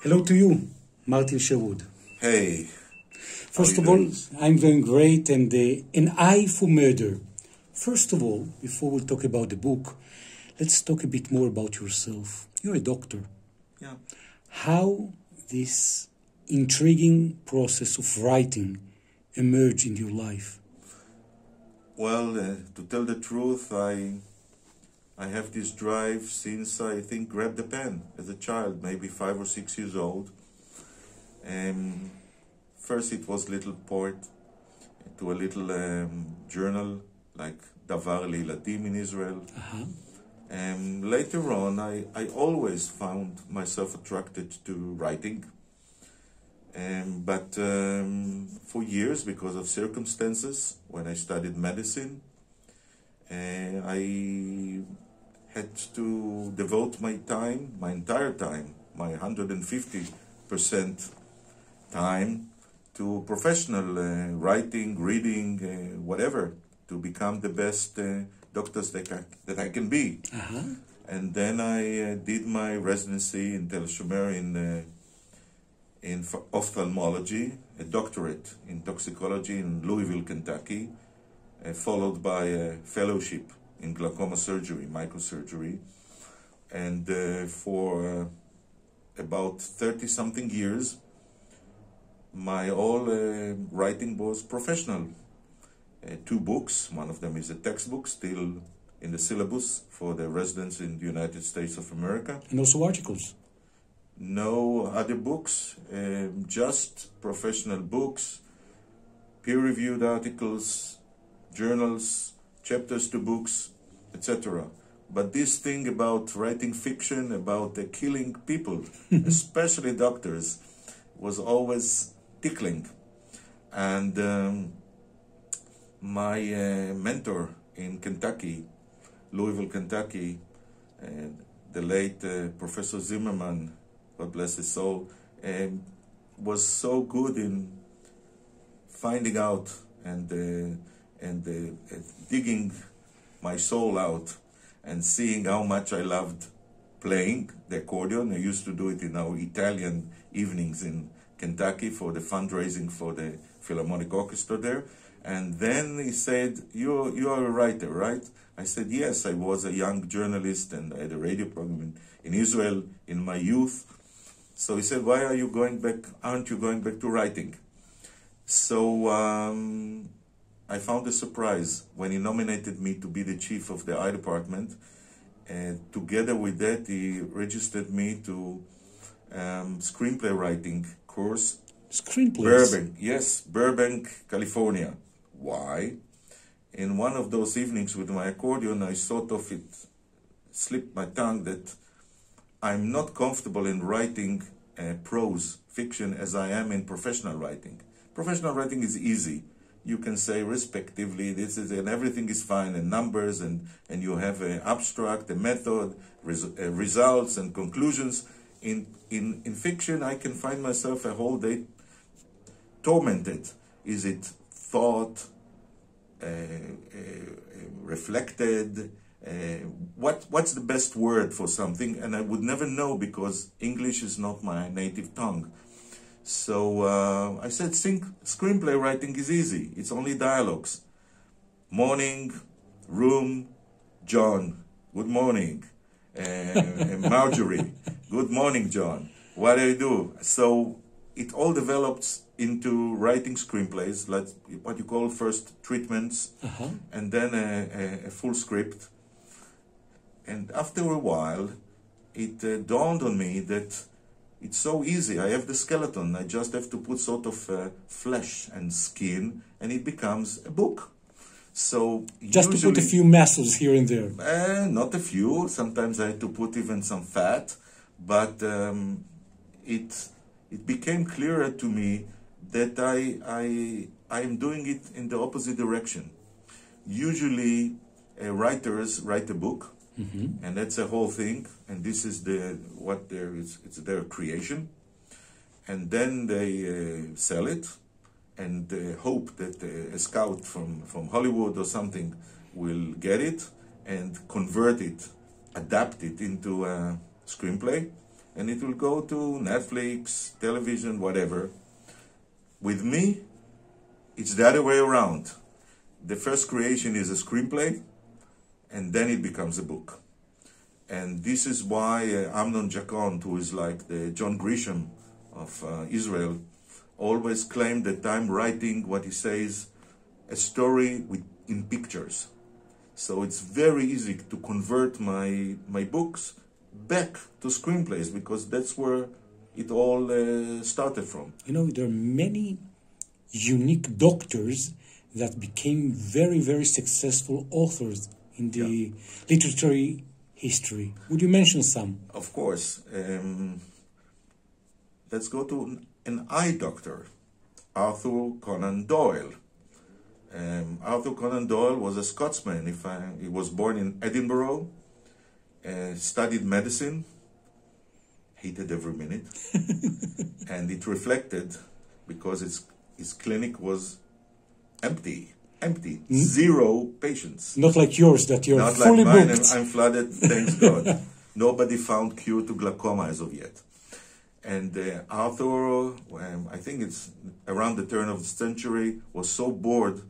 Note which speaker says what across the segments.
Speaker 1: Hello to you, Martin Sherwood.
Speaker 2: Hey.
Speaker 1: First of all, I'm doing great, and An Eye for Murder. First of all, before we talk about the book, let's talk a bit more about yourself. You're a doctor.
Speaker 2: Yeah.
Speaker 1: How this intriguing process of writing emerged in your life?
Speaker 2: Well, to tell the truth, I have this drive since I think grabbed the pen as a child, maybe 5 or 6 years old. First it was little poet to a little journal like Davar Le'Iladim in Israel. Later on, I always found myself attracted to writing. But for years, because of circumstances, when I studied medicine, I had to devote my time, my entire time, my 150% time to professional writing, reading, whatever, to become the best doctors that I can be. And then I did my residency in Tel Shomer in ophthalmology, a doctorate in toxicology in Louisville, Kentucky, followed by a fellowship in glaucoma surgery, microsurgery. And for about 30-something years, my whole writing was professional. 2 books, one of them is a textbook, still in the syllabus for the residents in the United States of America.
Speaker 1: And also articles?
Speaker 2: No other books, just professional books, peer-reviewed articles, journals, chapters to books, etc. But this thing about writing fiction, about killing people, especially doctors, was always tickling. And my mentor in Kentucky, Louisville, Kentucky, the late Professor Zimmerman, God bless his soul, was so good in finding out and digging my soul out and seeing how much I loved playing the accordion. I used to do it in our Italian evenings in Kentucky for the fundraising for the Philharmonic Orchestra there. And then he said, you are a writer, right? I said, yes, I was a young journalist and I had a radio program in Israel in my youth. So he said, why are you going back, aren't you going back to writing? So I found a surprise when he nominated me to be the chief of the eye department. And together with that, he registered me to screenplay writing course.
Speaker 1: Screenplays?
Speaker 2: Burbank, yes, Burbank, California. Why? In one of those evenings with my accordion, I sort of slipped my tongue that I'm not comfortable in writing prose fiction as I am in professional writing. Professional writing is easy. You can say respectively, this is, and everything is fine, and numbers, and you have an abstract, a method, results, and conclusions. In fiction, I can find myself a whole day tormented. Is it thought, reflected? What's the best word for something? And I would never know because English is not my native tongue. So I said, screenplay writing is easy. It's only dialogues. Morning, room, John, good morning. Marjorie, good morning, John. What do you do? So it all developed into writing screenplays, like what you call first treatments, and then a full script. And after a while, it dawned on me that it's so easy. I have the skeleton. I just have to put sort of flesh and skin, and it becomes a book. So
Speaker 1: just to put a few muscles here and there.
Speaker 2: Not a few. Sometimes I had to put even some fat. But it became clearer to me that I am doing it in the opposite direction. Usually, writers write a book. And that's the whole thing, and this is it's their creation, and then they sell it, and hope that a scout from Hollywood or something will get it and convert it, adapt it into a screenplay, and it will go to Netflix, television, whatever. With me, it's the other way around. The first creation is a screenplay, and then it becomes a book. And this is why Amnon Jacont, who is like the John Grisham of Israel, always claimed that I'm writing what he says, a story in pictures. So it's very easy to convert my books back to screenplays, because that's where it all started from.
Speaker 1: You know, there are many unique doctors that became very, very successful authors in the literary history. Would you mention some?
Speaker 2: Of course. Let's go to an eye doctor, Arthur Conan Doyle. Arthur Conan Doyle was a Scotsman. He was born in Edinburgh, studied medicine, hated every minute, and it reflected because his clinic was empty, zero patients.
Speaker 1: Not like yours, that you're
Speaker 2: Not
Speaker 1: fully
Speaker 2: like mine,
Speaker 1: booked.
Speaker 2: I'm flooded, thanks God. Nobody found cure to glaucoma as of yet. And Arthur, I think it's around the turn of the century, was so bored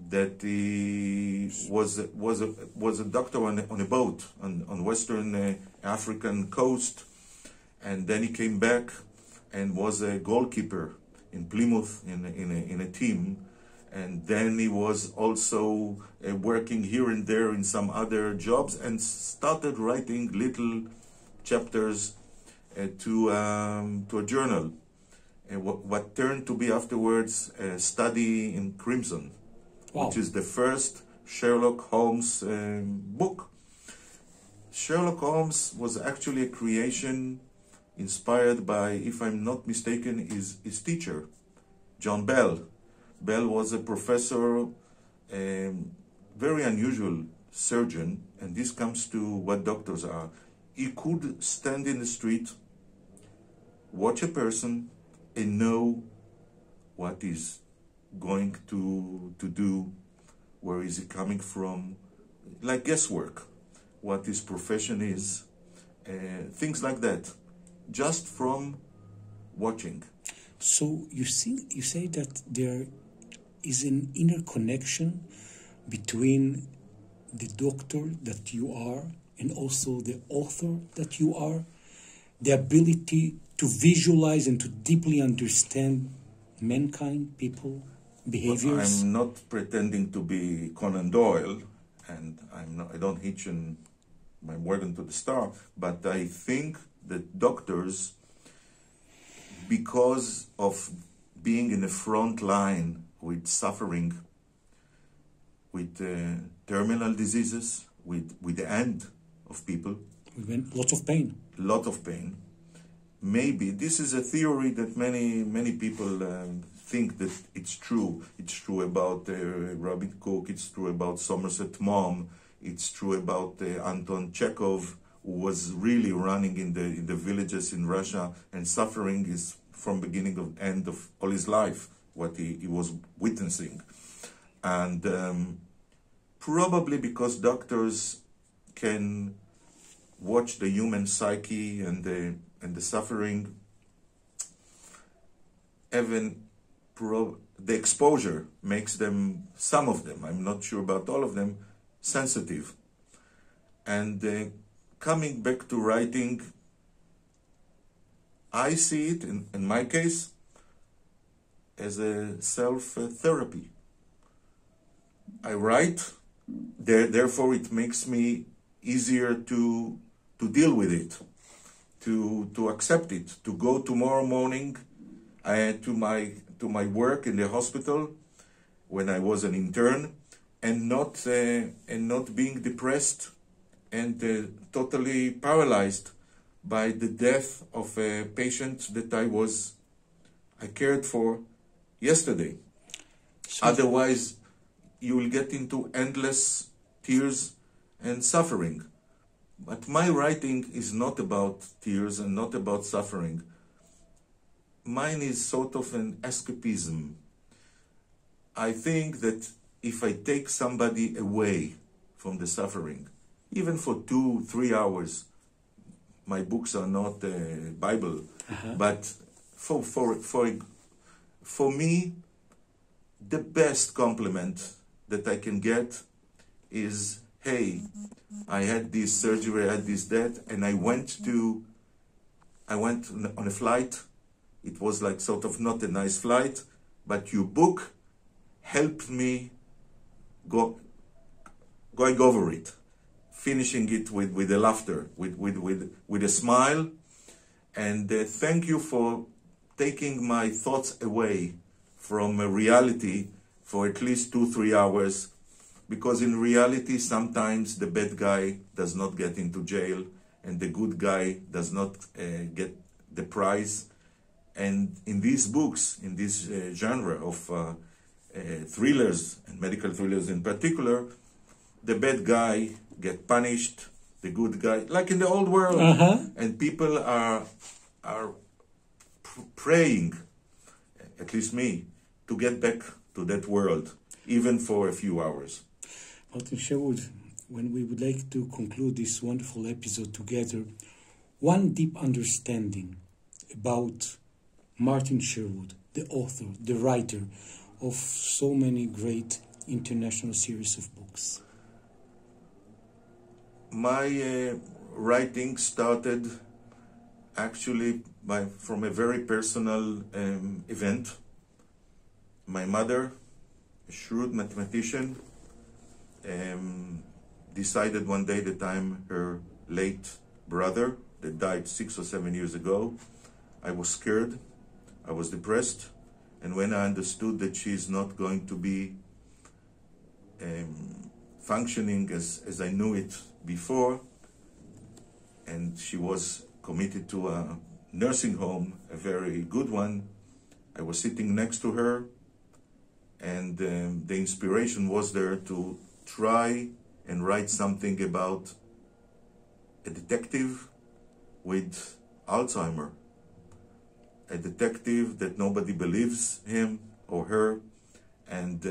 Speaker 2: that he was a doctor on a boat on Western African coast, and then he came back and was a goalkeeper in Plymouth in a team, and then he was also working here and there in some other jobs, and started writing little chapters to a journal, what turned to be afterwards a study in Crimson. Wow. Which is the first Sherlock Holmes book. Sherlock Holmes was actually a creation inspired by, if I'm not mistaken, his teacher, John Bell. Bell was a professor, very unusual surgeon, and this comes to what doctors are. He could stand in the street, watch a person, and know what is going to do, where is he coming from, like guesswork, what his profession is, things like that, just from watching.
Speaker 1: So you say that there is an inner connection between the doctor that you are and also the author that you are, the ability to visualize and to deeply understand mankind, people, behaviors.
Speaker 2: I'm not pretending to be Conan Doyle, and I don't hitch my wagon to the star, but I think that doctors, because of being in the front line with suffering, with terminal diseases, with the end of people,
Speaker 1: lots of pain.
Speaker 2: Lot of pain. Maybe this is a theory that many people think that it's true. It's true about Robin Cook. It's true about Somerset Maugham. It's true about Anton Chekhov, who was really running in the villages in Russia and suffering is from beginning of end of all his life, what he was witnessing. And probably because doctors can watch the human psyche and the suffering, even the exposure makes them, some of them, I'm not sure about all of them, sensitive. And coming back to writing, I see it, in my case, as a self-therapy. I write, therefore it makes me easier to deal with it, to accept it, to go tomorrow morning to my work in the hospital when I was an intern, and not being depressed and totally paralyzed by the death of a patient that I cared for yesterday. So otherwise, you will get into endless tears and suffering. But my writing is not about tears and not about suffering. Mine is sort of an escapism. I think that if I take somebody away from the suffering, even for 2-3 hours, my books are not Bible, but for me, the best compliment that I can get is, hey, I had this surgery, I had this, that, and I went on a flight. It was like sort of not a nice flight, but your book helped me going over it, finishing it with a laughter, with a smile, and thank you for taking my thoughts away from a reality for at least 2-3 hours, because in reality sometimes the bad guy does not get into jail and the good guy does not get the prize. And in these books, in this genre of thrillers, and medical thrillers in particular, the bad guy get punished, the good guy, like in the old world, and people are praying, at least me, to get back to that world, even for a few hours.
Speaker 1: Martin Sherwood, when we would like to conclude this wonderful episode together, one deep understanding about Martin Sherwood, the author, the writer of so many great international series of books.
Speaker 2: My writing started actually from a very personal event. My mother, a shrewd mathematician, decided one day that I'm her late brother that died 6 or 7 years ago. I was scared, I was depressed, and when I understood that she's not going to be functioning as I knew it before, and she was committed to a nursing home, a very good one, I was sitting next to her, and the inspiration was there to try and write something about a detective with Alzheimer, a detective that nobody believes him or her, and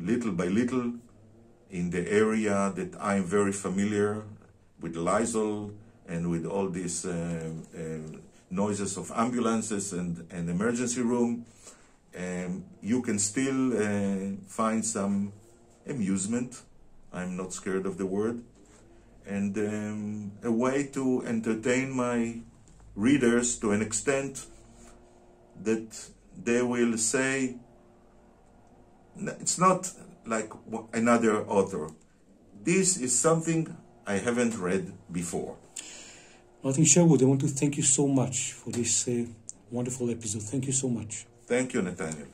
Speaker 2: little by little, in the area that I'm very familiar with, Lysol and with all these noises of ambulances and emergency room, you can still find some amusement. I'm not scared of the word. And a way to entertain my readers to an extent that they will say, it's not like another author. This is something I haven't read before.
Speaker 1: Martin Sherwood, I want to thank you so much for this wonderful episode. Thank you so much.
Speaker 2: Thank you, Nathaniel.